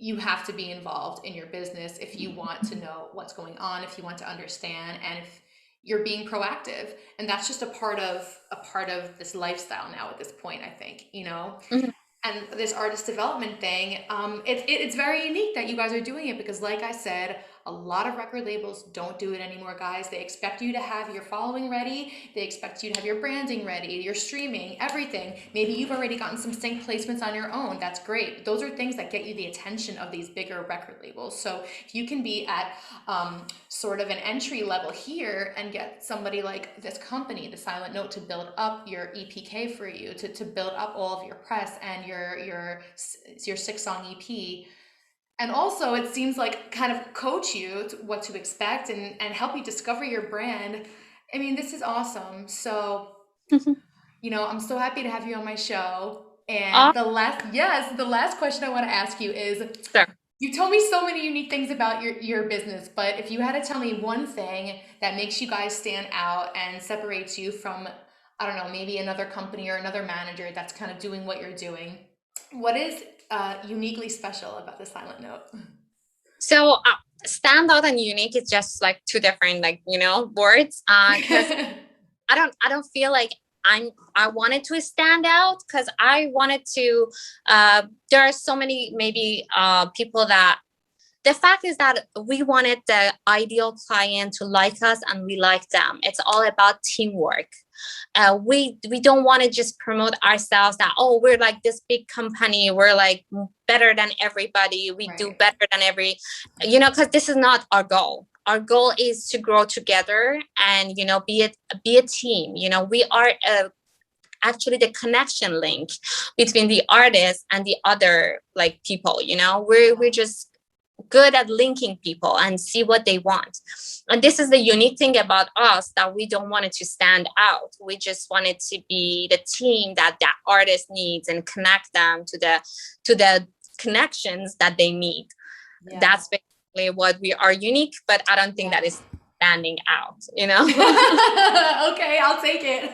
you have to be involved in your business if you want to know what's going on, if you want to understand, and if you're being proactive. And that's just a part of this lifestyle now at this point, I think, And this artist development thing, it's very unique that you guys are doing it, because like I said, a lot of record labels don't do it anymore, guys. They expect you to have your following ready. They expect you to have your branding ready, your streaming, everything. Maybe you've already gotten some sync placements on your own. That's great. Those are things that get you the attention of these bigger record labels. So if you can be at sort of an entry level here and get somebody like this company, The Silent Note, to build up your EPK for you, to build up all of your press and your 6-song EP. And also, it seems like kind of coach you to what to expect and help you discover your brand. I mean, this is awesome. So, I'm so happy to have you on my show. And the last question I want to ask you is, you told me so many unique things about your business, but if you had to tell me one thing that makes you guys stand out and separates you from, I don't know, maybe another company or another manager that's kind of doing what you're doing, what is uniquely special about The Silent Note? So standout and unique is just like two different words. Because I don't feel like I wanted to stand out, because I wanted to. There are so many maybe people that. The fact is that we wanted the ideal client to like us and we like them. It's all about teamwork. We don't want to just promote ourselves that, oh, we're like this big company, we're like better than everybody, we do better than because this is not our goal. Our goal is to grow together and be a team. We are actually the connection link between the artist and the other like people, you know. We're just good at linking people and see what they want. And this is the unique thing about us, that we don't want it to stand out. We just want it to be the team that that artist needs and connect them to the connections that they need. Yeah. That's basically what we are unique, but I don't think that is standing out, you know. Okay, I'll take it.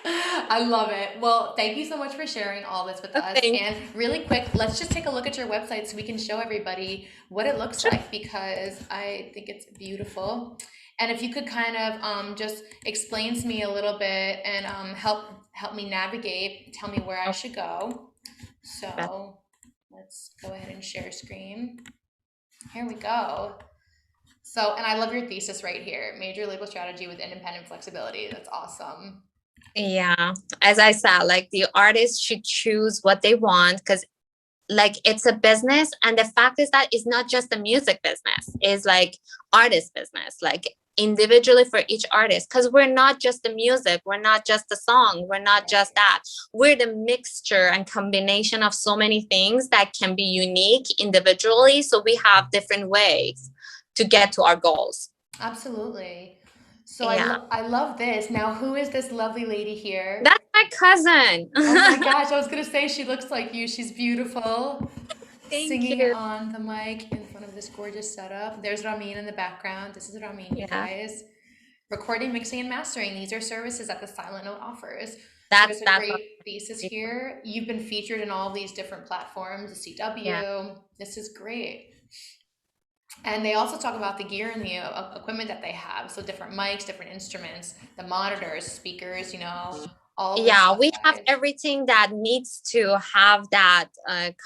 I love it. Well, thank you so much for sharing all this with us. And really quick, let's just take a look at your website so we can show everybody what it looks like, because I think it's beautiful. And if you could kind of just explain to me a little bit and help me navigate, tell me where I should go. So let's go ahead and share screen. Here we go. So, and I love your thesis right here. Major label strategy with independent flexibility. That's awesome. Yeah, as I said, like the artist should choose what they want, because like it's a business, and the fact is that it's not just the music business, it's like artist business, like individually for each artist, because we're not just the music, we're not just the song, we're not just that, we're the mixture and combination of so many things that can be unique individually, so we have different ways to get to our goals. Absolutely. So Yeah. I love this. Now, who is this lovely lady here? That's my cousin. Oh my gosh, I was gonna say she looks like you. She's beautiful. Thank Singing you. on the mic in front of this gorgeous setup. There's Ramin in the background. This is Ramin, you guys. Recording, mixing, and mastering. These are services that the Silent Note offers. There's a great thesis here. You've been featured in all these different platforms, the CW. Yeah. This is great. And they also talk about the gear and the equipment that they have. So different mics, different instruments, the monitors, speakers, you know, all this stuff, we have everything that needs to have that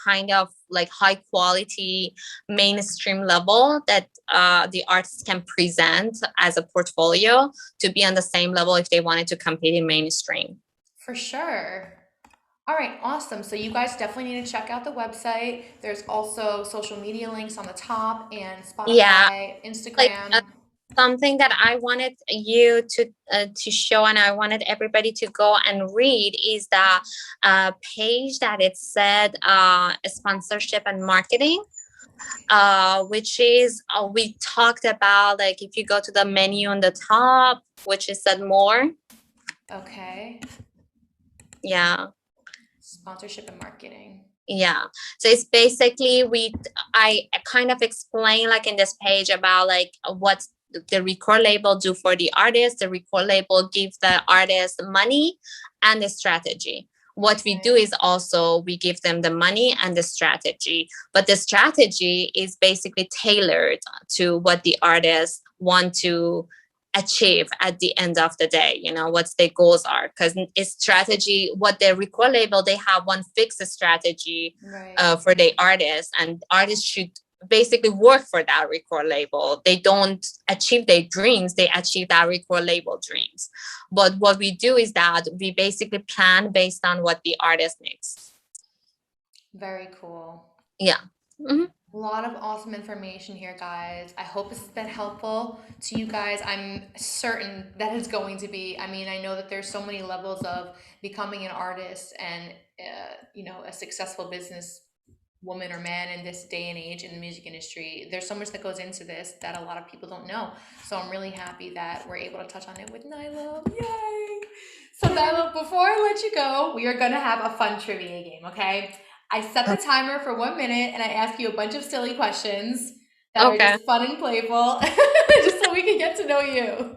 kind of like high quality mainstream level that the artists can present as a portfolio to be on the same level if they wanted to compete in mainstream. For sure. All right, awesome. So you guys definitely need to check out the website. There's also social media links on the top, and Spotify, Instagram. Like, something that I wanted you to show, and I wanted everybody to go and read, is the page that it said sponsorship and marketing, which is we talked about, like if you go to the menu on the top, which is said more. Okay. Yeah. Sponsorship and marketing. Yeah, so it's basically I kind of explain like in this page about like what the record label do for the artist. The record label give the artist money and the strategy. What we do is also we give them the money and the strategy, but the strategy is basically tailored to what the artists want to achieve at the end of the day, you know, what their goals are, because it's strategy. What their record label, they have one fixed strategy for the artists, and artists should basically work for that record label. They don't achieve their dreams, they achieve that record label dreams. But what we do is that we basically plan based on what the artist needs. Very cool. Yeah. Mm-hmm. A lot of awesome information here, guys. I hope this has been helpful to you guys. I'm certain that it's going to be. I mean, I know that there's so many levels of becoming an artist and, you know, a successful business woman or man in this day and age in the music industry. There's so much that goes into this that a lot of people don't know. So I'm really happy that we're able to touch on it with Nilo. Yay! So Nilo, before I let you go, we are going to have a fun trivia game, okay? I set the timer for 1 minute and I ask you a bunch of silly questions that are just fun and playful, just so we can get to know you.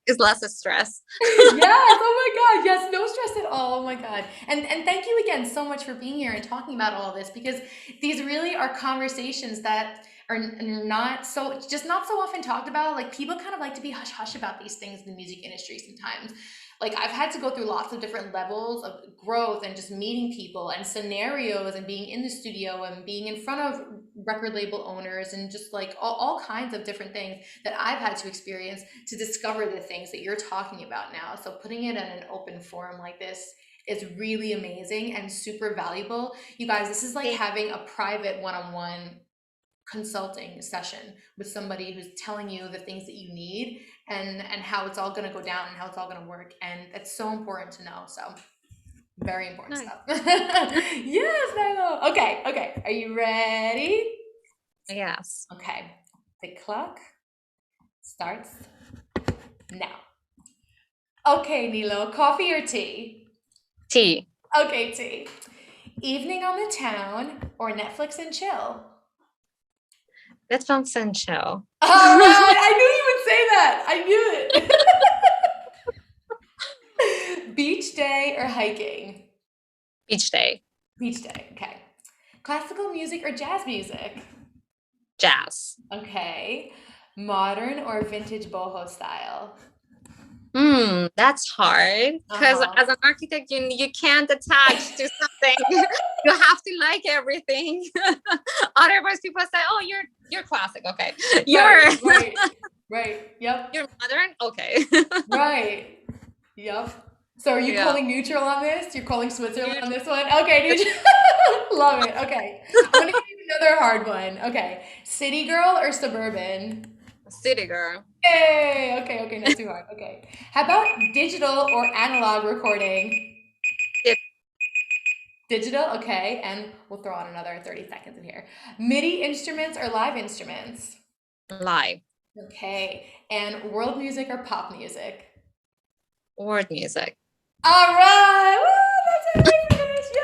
It's less of stress. Yes, oh my God, yes, no stress at all, oh my God. And thank you again so much for being here and talking about all this, because these really are conversations that are not so often talked about. Like, people kind of like to be hush-hush about these things in the music industry sometimes. Like, I've had to go through lots of different levels of growth and just meeting people and scenarios and being in the studio and being in front of record label owners and just like all kinds of different things that I've had to experience to discover the things that you're talking about now. So putting it in an open forum like this is really amazing and super valuable. You guys, this is like having a private one-on-one consulting session with somebody who's telling you the things that you need and how it's all going to go down and how it's all going to work. And it's so important to know. So very important Nice. stuff. Yes, Nilo. Okay. Are you ready? Yes. Okay. The clock starts now. Okay, Nilo, coffee or tea? Tea. Okay, tea. Evening on the town or Netflix and chill? That's from Sancho. All right, I knew you would say that. I knew it. Beach day or hiking? Beach day. Beach day, okay. Classical music or jazz music? Jazz. Okay. Modern or vintage boho style? That's hard because as an architect, you can't attach to something. You have to like everything. Otherwise, people say, "Oh, you're classic." Okay, right. Yep. You're modern. Okay. Right. Yep. So are you calling neutral on this? You're calling Switzerland on this one? Okay, neutral. Love it. Okay. I'm gonna give you another hard one. Okay. City girl or suburban? City girl. Hey, okay, not too hard. Okay. How about digital or analog recording? Digital, okay. And we'll throw on another 30 seconds in here. MIDI instruments or live instruments? Live. Okay. And world music or pop music? World music. All right. Woo, that's it. We finished. Yay.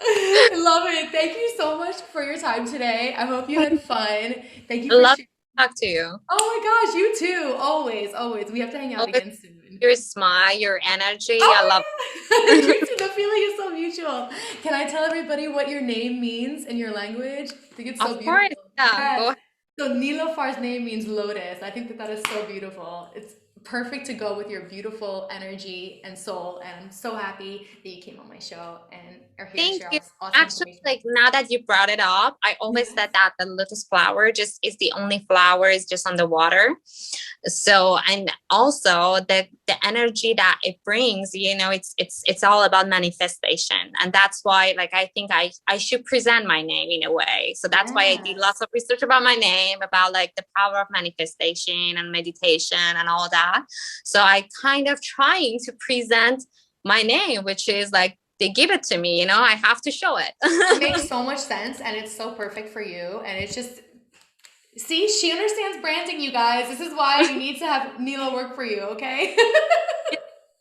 I love it. Thank you so much for your time today. I hope you had fun. Thank you for Love to talk to you. Oh my gosh, you too. Always. We have to hang out again soon. Your smile, your energy. I love it. The feeling is so mutual. Can I tell everybody what your name means in your language? I think it's so beautiful. Of course. Yeah. Yes. Go ahead. So Nilofar's name means lotus. I think that is so beautiful. It's perfect to go with your beautiful energy and soul. And I'm so happy that you came on my show and are here to share awesome Actually, like now that you brought it up, I always said that the lotus flower just is the only flower is just on the water. So, and also the energy that it brings, it's all about manifestation. And that's why, like, I think I should present my name in a way. So that's why I did lots of research about my name, about like the power of manifestation and meditation and all that. So I kind of trying to present my name, which is like, they give it to me, I have to show it. It makes so much sense and it's so perfect for you. And it's just, see, she understands branding, you guys. This is why you need to have Nilo work for you, okay?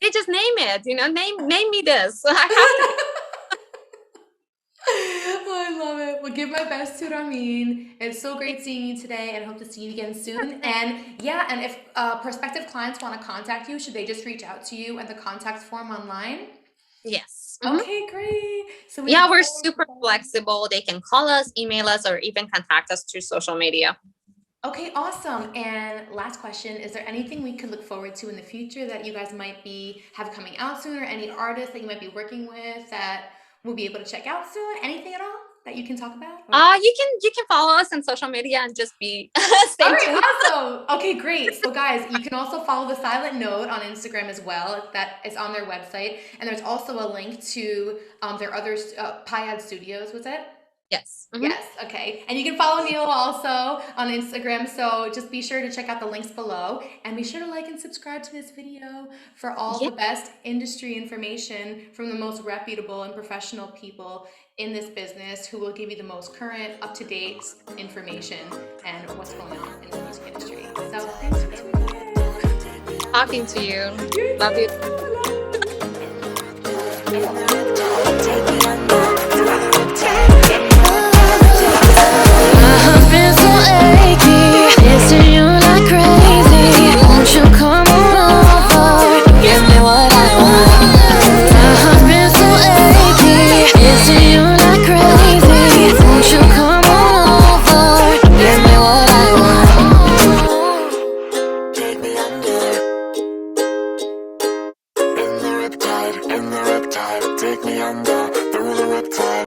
They just name it, name me this. So I have to. Oh, I love it. Well, give my best to Ramin. It's so great seeing you today and I hope to see you again soon. And and if prospective clients want to contact you, should they just reach out to you at the contact form online? Yes. Okay, great. So we're super flexible. They can call us, email us, or even contact us through social media. Okay, awesome. And last question, is there anything we could look forward to in the future that you guys might have coming out soon, or any artists that you might be working with that we'll be able to check out soon? Anything at all that you can talk about? You can follow us on social media and just be all right, awesome. Okay, great. So guys, you can also follow The Silent Note on Instagram as well. That is on their website. And there's also a link to their other Payad Studios, was it? Yes. Mm-hmm. Yes. Okay. And you can follow Nilo also on Instagram. So just be sure to check out the links below and be sure to like and subscribe to this video for all the best industry information from the most reputable and professional people in this business who will give you the most current, up-to-date information and what's going on in the music industry. So thanks for tuning in. Talking to you. Love you.